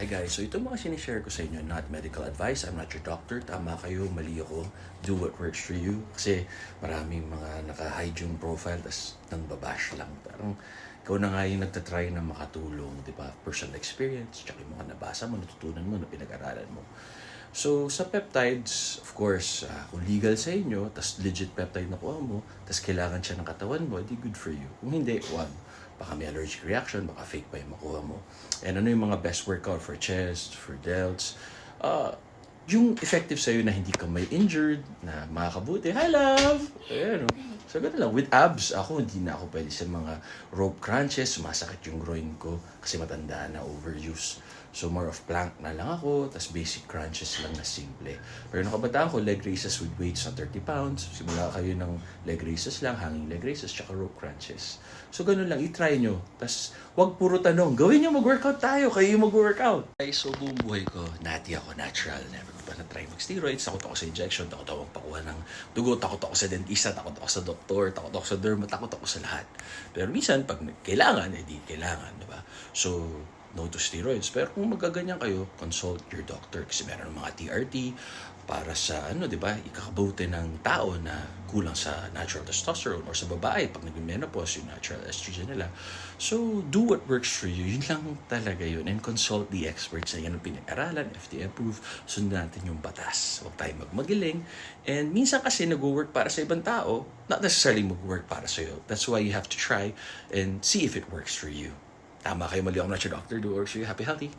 Hi guys, so ito mga sinishare ko sa inyo, not medical advice. I'm not your doctor. Tama kayo, mali ako. Do what works for you. Kasi maraming mga naka-hide yung profile, tas nang babash lang. Parang ikaw na nga yung nagtatry na makatulong, di ba? Personal experience, tsaka yung mga nabasa mo, natutunan mo, na pinag-aralan mo. So, sa peptides, of course, kung legal sa inyo, tas legit peptide na kuha mo, tas kailangan siya ng katawan mo, di good for you. Kung hindi, wag. Baka may allergic reaction, baka fake pa yung makuha mo. And ano yung mga best workout for chest, for delts? Yung effective sa'yo na hindi ka may injured, na makakabuti. Hi, love! Ayan, no? So, ganun lang. With abs, ako hindi na ako pwede sa mga rope crunches. Sumasakit yung groin ko kasi matanda na, overuse. So, more of plank na lang ako, tas basic crunches lang na simple. Pero nung kabataan ko, leg raises with weights na 30 pounds. Simula kayo ng leg raises lang, hanging leg raises, tsaka rope crunches. So, ganun lang, i-try nyo. Tas, wag puro tanong, gawin nyo mag-workout tayo, kayo mag-workout. Okay, so buong buhay ko, nati ako, natural. Never ko pa na-try mag-steroids, takot ako sa injection, takot ako magpakuha ng dugo, takot ako sa dentista, takot ako sa doktor, takot ako sa derma, takot ako sa lahat. Pero minsan, pag kailangan, di kailangan, di ba? So, no to steroids. Pero kung magaganyan kayo, consult your doctor kasi meron mga TRT para sa di ba, ikakabuti ng tao na kulang sa natural testosterone or sa babae pag nag-menopause yung natural estrogen nila. So, do what works for you. Yun lang talaga yun. And consult the experts na yan ang pinag-aralan, FDA approved. Sundan natin yung batas. Huwag tayo magmagiling. And minsan kasi nag-work para sa ibang tao, not necessarily mag-work para sa'yo. That's why you have to try and see if it works for you. Tama kayo, mali ako, not your doctor. Do works for you. Happy, healthy.